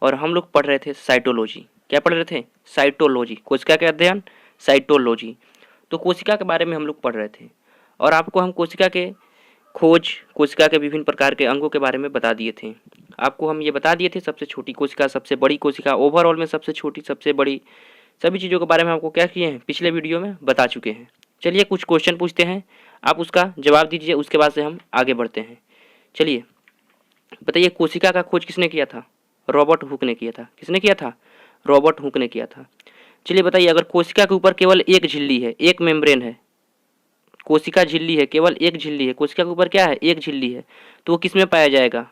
और हम लोग पढ़ रहे थे साइटोलॉजी। क्या पढ़ रहे थे? साइटोलॉजी, कोशिका का अध्ययन, साइटोलॉजी। तो कोशिका के बारे में हम लोग पढ़ रहे थे और आपको हम कोशिका के खोज, कोशिका के विभिन्न प्रकार के अंगों के बारे में बता दिए थे। आपको हम ये बता दिए थे सबसे छोटी कोशिका, सबसे बड़ी कोशिका, ओवरऑल में सबसे छोटी, सबसे बड़ी, सभी चीज़ों के बारे में आपको क्या किए हैं, पिछले वीडियो में बता चुके हैं। चलिए कुछ क्वेश्चन पूछते हैं, आप उसका जवाब दीजिए, उसके बाद से हम आगे बढ़ते हैं। चलिए बताइए, कोशिका का खोज किसने किया था? रॉबर्ट हुक ने किया था। किसने किया था? रॉबर्ट हुक ने किया था। चलिए बताइए, अगर कोशिका के ऊपर केवल एक झिल्ली है, एक मेम्ब्रेन है, कोशिका झिल्ली है, केवल एक झिल्ली है, कोशिका के ऊपर क्या है, एक झिल्ली है, तो वो किस में पाया जाएगा?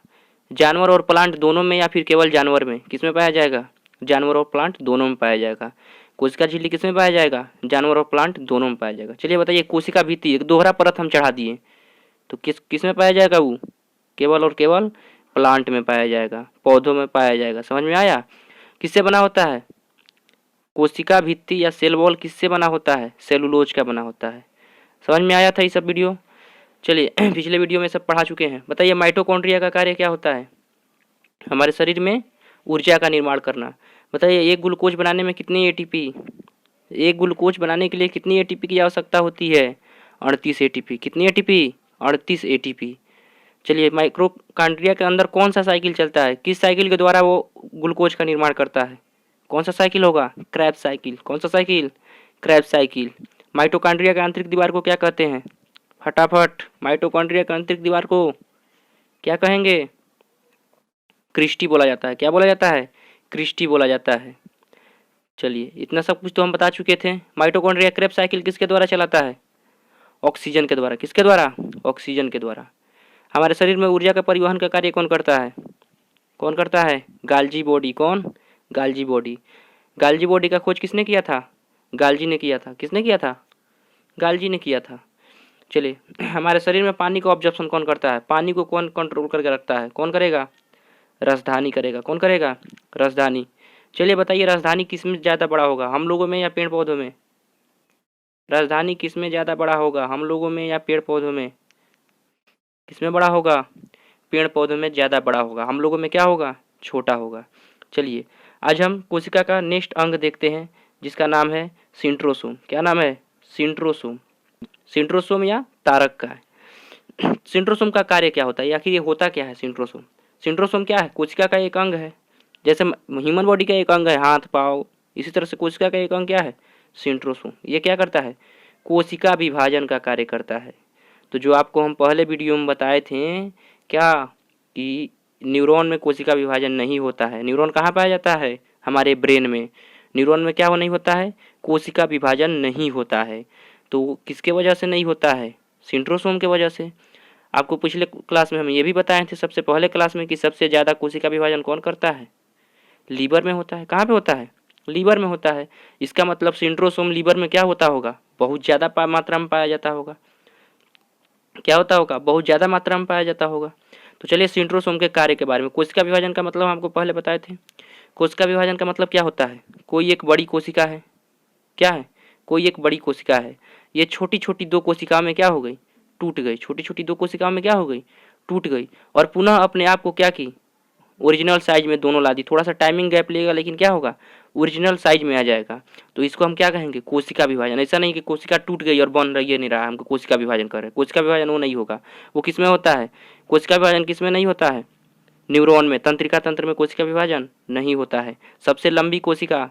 जानवर और प्लांट दोनों में, या फिर केवल जानवर में? किस में पाया जाएगा? जानवर और प्लांट दोनों में पाया जाएगा। कोशिका झिल्ली किस में पाया जाएगा? जानवर और प्लांट दोनों में पाया जाएगा। चलिए बताइए, कोशिका भित्ति, एक दोहरा परत हम चढ़ा दिए, तो किस में पाया जाएगा वो? केवल और केवल प्लांट में पाया जाएगा, पौधों में पाया जाएगा। समझ में आया? किससे बना होता है? कोशिका भित्ति या सेल वॉल किससे बना होता है? सेलुलोज का बना होता है। समझ में आया था ये सब वीडियो? चलिए पिछले वीडियो में सब पढ़ा चुके हैं। बताइए, माइटोकॉन्ड्रिया का कार्य क्या होता है? हमारे शरीर में ऊर्जा का निर्माण करना। बताइए, एक ग्लूकोज बनाने में कितनी एटीपी, एक ग्लूकोज बनाने के लिए कितनी एटीपी की आवश्यकता होती है? 38 एटीपी। कितनी एटीपी? 38 एटीपी। चलिए, माइटोकॉन्ड्रिया के अंदर कौन सा साइकिल चलता है? किस साइकिल के द्वारा वो ग्लूकोज का निर्माण करता है? कौन सा साइकिल होगा? Krebs cycle. कौन सा साइकिल? Krebs cycle. माइटोकॉन्ड्रिया के आंतरिक दीवार को क्या कहते हैं? फटाफट, माइटोकॉन्ड्रिया के आंतरिक दीवार को क्या कहेंगे? क्रिस्टी बोला जाता है। क्या बोला जाता है? क्रिस्टी बोला जाता है। चलिए, इतना सब कुछ तो हम बता चुके थे। माइटोकॉन्ड्रिया क्रैब साइकिल किसके द्वारा चलाता है? ऑक्सीजन के द्वारा। किसके द्वारा? ऑक्सीजन के द्वारा। हमारे शरीर में ऊर्जा का परिवहन का कार्य कौन करता है? कौन करता है? Golgi body. कौन? Golgi body. गाल्जी बॉडी का खोज किसने किया था? गाल्जी ने किया था। किसने किया था? गाल्जी ने किया था। चलिए, हमारे शरीर में पानी का ऑब्जर्प्शन कौन करता है? पानी को कौन कंट्रोल करके रखता है? कौन करेगा? राजधानी करेगा। कौन करेगा? राजधानी। चलिए बताइए, राजधानी किस में ज़्यादा बड़ा होगा, हम लोगों में या पेड़ पौधों में? राजधानी किस में ज़्यादा बड़ा होगा, हम लोगों में या पेड़ पौधों में? किस में बड़ा होगा? पेड़ पौधों में ज़्यादा बड़ा होगा, हम लोगों में क्या होगा? छोटा होगा। चलिए, आज हम कोशिका का नेक्स्ट अंग देखते हैं, जिसका नाम है सेंट्रोसोम। क्या नाम है? सेंट्रोसोम। सेंट्रोसोम या तारक का है। सेंट्रोसोम का कार्य क्या होता है, आखिर ये होता क्या है सेंट्रोसोम? सेंट्रोसोम क्या है? कोशिका का एक अंग है। जैसे ह्यूमन बॉडी का एक अंग है हाथ पाँव, इसी तरह से कोशिका का एक अंग क्या है? सेंट्रोसोम। ये क्या करता है? कोशिका विभाजन का कार्य करता है। तो जो आपको हम पहले वीडियो में बताए थे क्या, कि न्यूरॉन में कोशिका विभाजन नहीं होता है। न्यूरॉन कहाँ पाया जाता है? हमारे ब्रेन में। न्यूरॉन में क्या नहीं होता है? कोशिका विभाजन नहीं होता है। तो किसके वजह से नहीं होता है? सेंट्रोसोम के वजह से। आपको पिछले क्लास में हम ये भी बताए थे, सबसे पहले क्लास में, कि सबसे ज़्यादा कोशिका विभाजन कौन करता है? लीवर में होता है। कहाँ पे होता है? लीवर में होता है। इसका मतलब सेंट्रोसोम लीवर में क्या होता होगा? बहुत ज़्यादा मात्रा में पाया जाता होगा। क्या होता होगा? बहुत ज़्यादा मात्रा में पाया जाता होगा। तो चलिए, सेंट्रोसोम के कार्य के बारे में। कोशिका विभाजन का मतलब हमको पहले बताए थे। कोशिका विभाजन का मतलब क्या होता है? कोई एक बड़ी कोशिका है। क्या है? कोई एक बड़ी कोशिका है, ये छोटी छोटी दो कोशिकाओं में क्या हो गई? टूट गई। छोटी छोटी दो कोशिकाओं में क्या हो गई? टूट गई, और पुनः अपने आप को क्या की? ओरिजिनल साइज में दोनों ला दी। थोड़ा सा टाइमिंग गैप लेगा, लेकिन क्या होगा? ओरिजिनल साइज में आ जाएगा। तो इसको हम क्या कहेंगे? कोशिका विभाजन। ऐसा नहीं कि कोशिका टूट गई और बन रही है नहीं रहा, हमको कोशिका विभाजन कर रहे हैं। कोशिका विभाजन वो नहीं होगा। वो किस में होता है? कोशिका विभाजन किस में नहीं होता है? न्यूरॉन में, तंत्रिका तंत्र में कोशिका विभाजन नहीं होता है। सबसे लंबी कोशिका,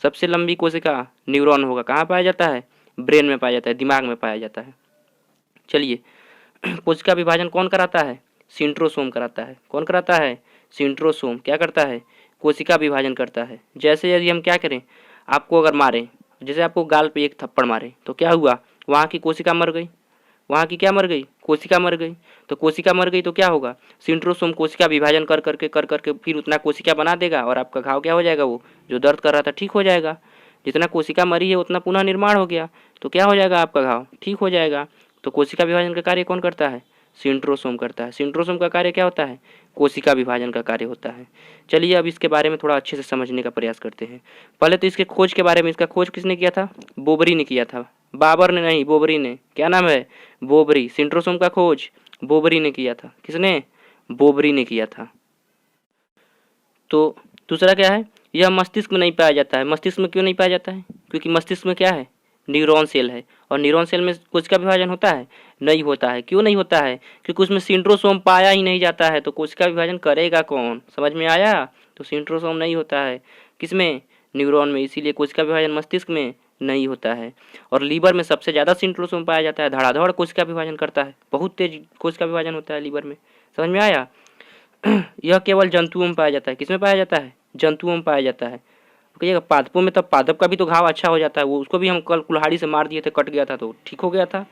सबसे लंबी कोशिका न्यूरॉन होगा। कहाँ पाया जाता है? ब्रेन में पाया जाता है, दिमाग में पाया जाता है। चलिए, कोशिका विभाजन कौन कराता है? सेंट्रोसोम कराता है। कौन कराता है? सेंट्रोसोम। क्या करता है? कोशिका विभाजन करता है। जैसे यदि हम क्या करें, आपको अगर मारें, जैसे आपको गाल पे एक थप्पड़ मारे, तो क्या हुआ? वहाँ की कोशिका मर गई। वहाँ की क्या मर गई? कोशिका मर गई। तो कोशिका मर गई तो क्या होगा? सेंट्रोसोम कोशिका विभाजन कर करके फिर उतना कोशिका बना देगा, और आपका घाव क्या हो जाएगा? वो जो दर्द कर रहा था ठीक हो जाएगा। जितना कोशिका मरी है उतना पुनः निर्माण हो गया, तो क्या हो जाएगा? आपका घाव ठीक हो जाएगा। तो कोशिका विभाजन का कार्य कौन करता है? सेंट्रोसोम करता है। सेंट्रोसोम का कार्य क्या होता है? कोशिका विभाजन का कार्य होता है। चलिए, अब इसके बारे में थोड़ा अच्छे से समझने का प्रयास करते हैं। पहले तो इसके खोज के बारे में। इसका खोज किसने किया था? बोबरी ने किया था। बाबर ने नहीं, बोबरी ने। क्या नाम है? बोबरी। सेंट्रोसोम का खोज बोबरी ने किया था। किसने? बोबरी ने किया था। तो दूसरा क्या है, यह मस्तिष्क में नहीं पाया जाता है। मस्तिष्क में क्यों नहीं पाया जाता है? क्योंकि मस्तिष्क में क्या है, न्यूरॉन सेल है, और न्यूरॉन सेल में कोशिका विभाजन होता है, नहीं होता है। क्यों नहीं होता है? क्योंकि उसमें सेंट्रोसोम पाया ही नहीं जाता है, तो कोशिका विभाजन करेगा कौन? समझ में आया? तो सेंट्रोसोम नहीं होता है किसमें, न्यूरॉन में, इसीलिए कोशिका विभाजन मस्तिष्क में नहीं होता है। और लीवर में सबसे ज़्यादा सेंट्रोसोम पाया जाता है, धड़ाधड़ कोशिका विभाजन करता है, बहुत तेज कोशिका विभाजन होता है लीवर में। समझ में आया? यह केवल जंतुओं में पाया जाता है। किसमें पाया जाता है? जंतुओं में पाया जाता है। कहिएगा पादपों में, तब पादप का भी तो घाव अच्छा हो जाता है, वो उसको भी हम कल कुल्हाड़ी से मार दिए थे, कट गया था तो ठीक हो गया था।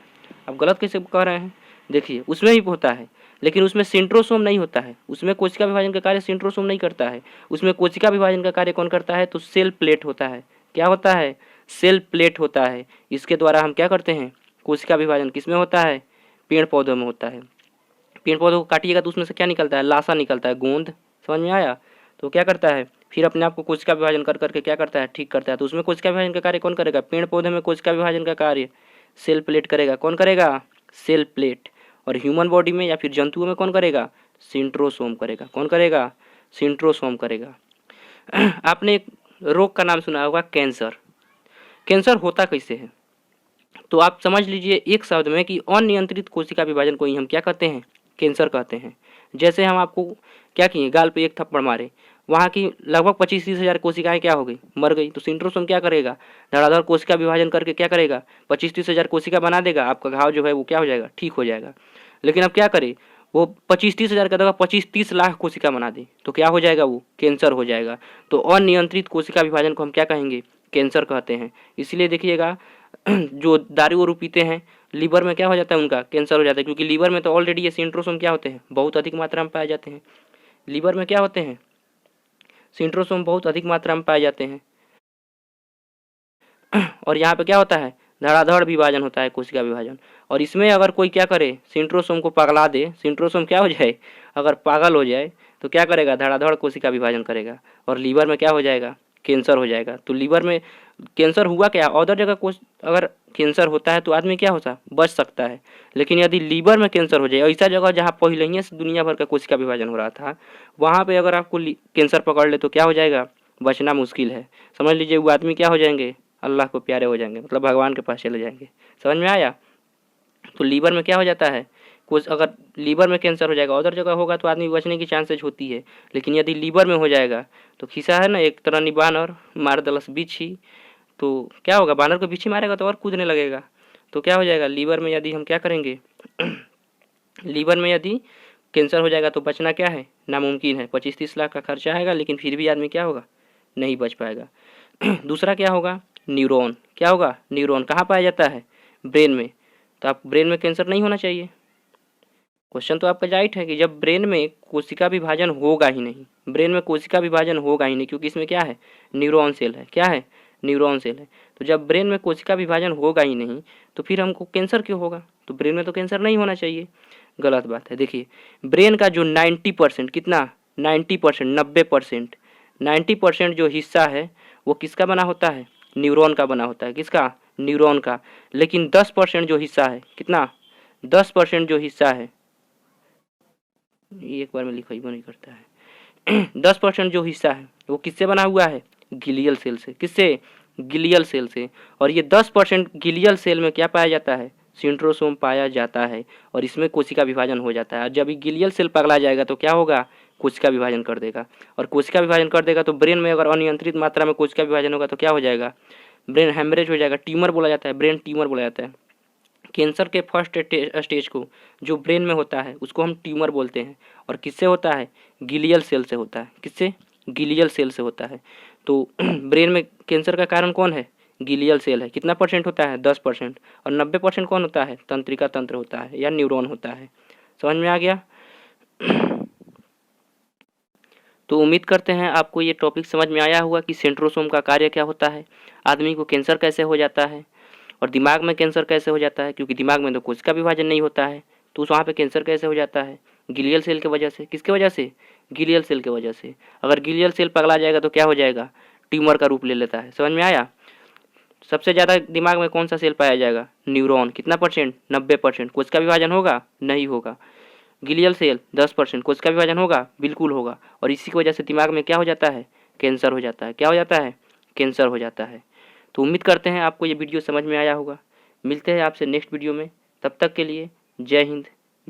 अब गलत कैसे कह रहे हैं? देखिए उसमें भी होता है, लेकिन उसमें सेंट्रोसोम नहीं होता है। उसमें कोशिका विभाजन का कार्य सेंट्रोसोम नहीं करता है। उसमें कोशिका विभाजन का कार्य कौन करता है? तो सेल प्लेट होता है। क्या होता है? सेल प्लेट होता है। इसके द्वारा हम क्या करते हैं? कोशिका विभाजन किसमें होता है? पेड़ पौधों में होता है। पेड़ पौधों को काटिएगा तो उसमें से क्या निकलता है? लाशा निकलता है, गोंद। समझ में आया? तो क्या करता है, फिर अपने आप को कोशिका विभाजन कर करके क्या करता है? ठीक करता है। तो उसमें कोशिका विभाजन का कार्य कौन करेगा? पेड़ पौधे में कोशिका विभाजन का कार्य सेल प्लेट करेगा। कौन करेगा? Cell plate. और ह्यूमन बॉडी में या फिर जंतुओं में कौन करेगा? सेंट्रोसोम करेगा। कौन करेगा? सेंट्रोसोम करेगा। आपने एक रोग का नाम सुना होगा, कैंसर। कैंसर होता कैसे है? तो आप समझ लीजिए एक शब्द में कि अनियंत्रित कोशिका विभाजन को ही हम क्या कहते हैं? कैंसर कहते हैं। जैसे हम आपको क्या किए, गाल पे एक थप्पड़ मारे, वहाँ की लगभग 25-30 हज़ार कोशिकाएं क्या हो गई? मर गई। तो सेंट्रोसोम क्या करेगा? धड़ाधड़ कोशिका विभाजन करके क्या करेगा? 25-30 हज़ार कोशिका बना देगा, आपका घाव जो है वो क्या हो जाएगा? ठीक हो जाएगा। लेकिन अब क्या करे, वो 25-30 हज़ार का जगह 25-30 लाख कोशिका बना दे, तो क्या हो जाएगा? वो कैंसर हो जाएगा। तो अनियंत्रित कोशिका विभाजन को हम क्या कहेंगे? कैंसर कहते हैं। इसलिए देखिएगा जो दारू वारू पीते हैं, लीवर में क्या हो जाता है? उनका कैंसर हो जाता है, क्योंकि लीवर में तो ऑलरेडी ये सेंट्रोसोम क्या होते हैं? बहुत अधिक मात्रा में पाए जाते हैं। लीवर में क्या होते हैं? सेंट्रोसोम बहुत अधिक मात्रा में पाए जाते हैं। और यहाँ पे क्या होता है? धड़ाधड़ विभाजन होता है, कोशिका विभाजन। और इसमें अगर कोई क्या करे, सेंट्रोसोम को पगला दे, सेंट्रोसोम क्या हो जाए, अगर पागल हो जाए तो क्या करेगा? धड़ाधड़ कोशिका विभाजन करेगा, और लीवर में क्या हो जाएगा? कैंसर हो जाएगा। तो लीवर में कैंसर हुआ क्या, अदर जगह अगर कैंसर होता है तो आदमी क्या होता, बच सकता है। लेकिन यदि लीवर में कैंसर हो जाए, ऐसा जगह जहाँ पहले ही से दुनिया भर का कोशिका विभाजन हो रहा था, वहाँ पे अगर आपको कैंसर पकड़ ले तो क्या हो जाएगा? बचना मुश्किल है। समझ लीजिए वो आदमी क्या हो जाएंगे? अल्लाह को प्यारे हो जाएंगे, मतलब भगवान के पास चले जाएंगे। समझ में आया? तो लीवर में क्या हो जाता है, कुछ अगर लीवर में कैंसर हो जाएगा, अदर जगह होगा तो आदमी बचने की चांसेज होती है। लेकिन यदि लीवर में हो जाएगा तो खिस्सा है ना, एक तरह नि बानर मार दलस बिच्छी, तो क्या होगा? बानर को बिच्छी मारेगा तो और कूदने लगेगा। तो क्या हो जाएगा? लीवर में यदि हम क्या करेंगे लीवर में यदि कैंसर हो जाएगा तो बचना क्या है? नामुमकिन है। 25-30 लाख का खर्चा आएगा, लेकिन फिर भी आदमी क्या होगा? नहीं बच पाएगा। दूसरा क्या होगा? न्यूरॉन। क्या होगा? न्यूरॉन कहाँ पाया जाता है? ब्रेन में। तो आप ब्रेन में कैंसर नहीं होना चाहिए। क्वेश्चन तो आपका राइट है कि जब ब्रेन में कोशिका विभाजन होगा ही नहीं, ब्रेन में कोशिका विभाजन होगा ही नहीं, क्योंकि इसमें क्या है? न्यूरॉन सेल है। क्या है? न्यूरॉन सेल है। तो जब ब्रेन में कोशिका विभाजन होगा ही नहीं तो फिर हमको कैंसर क्यों होगा? तो ब्रेन में तो कैंसर नहीं होना चाहिए। गलत बात है। देखिए ब्रेन का जो 90%, कितना? 90%, 90%, 90% जो हिस्सा है वो किसका बना होता है? न्यूरॉन का बना होता है। किसका? न्यूरॉन का। लेकिन 10% जो हिस्सा है, कितना? 10% जो हिस्सा है, एक बार में लिखा ही नहीं करता है। 10% जो हिस्सा है वो किससे बना हुआ है? गिलियल सेल से। किससे? गिलियल सेल से। और ये 10% गिलियल सेल में क्या पाया जाता है? सेंट्रोसोम पाया जाता है, और इसमें कोशिका विभाजन हो जाता है। और जब ये गिलियल सेल पगला जाएगा तो क्या होगा? कोशिका विभाजन कर देगा। और कोशिका विभाजन कर देगा तो ब्रेन में अगर अनियंत्रित मात्रा में कोशिका विभाजन होगा तो क्या हो जाएगा? ब्रेन हेमरेज हो जाएगा, ट्यूमर बोला जाता है, ब्रेन ट्यूमर बोला जाता है। कैंसर के फर्स्ट स्टेज को जो ब्रेन में होता है उसको हम ट्यूमर बोलते हैं। और किससे होता है? गिलियल सेल से होता है। किससे? गिलियल सेल से होता है। तो ब्रेन में कैंसर का कारण कौन है? गिलियल सेल है। कितना परसेंट होता है? 10%। और 90% कौन होता है? तंत्रिका तंत्र होता है या न्यूरॉन होता है। समझ में आ गया? तो उम्मीद करते हैं आपको ये टॉपिक समझ में आया होगा कि सेंट्रोसोम का कार्य क्या होता है, आदमी को कैंसर कैसे हो जाता है, और दिमाग में कैंसर कैसे हो जाता है, क्योंकि दिमाग में तो कोशिका विभाजन नहीं होता है, तो उस वहाँ पे कैंसर कैसे हो जाता है? गिलियल सेल की वजह से। किसके वजह से? गिलियल सेल की वजह से। अगर गिलियल सेल पगला जाएगा तो क्या हो जाएगा? ट्यूमर का रूप ले लेता है। समझ में आया? सबसे ज़्यादा दिमाग में कौन सा सेल पाया जाएगा? न्यूरॉन। कितना परसेंट? 90%। कोशिका विभाजन होगा? नहीं होगा। ग्लियल सेल 10%, कोशिका विभाजन होगा, बिल्कुल होगा। और इसी की वजह से दिमाग में क्या हो जाता है, कैंसर हो जाता है। क्या हो जाता है, कैंसर हो जाता है। तो उम्मीद करते हैं आपको ये वीडियो समझ में आया होगा। मिलते हैं आपसे नेक्स्ट वीडियो में, तब तक के लिए जय हिंद,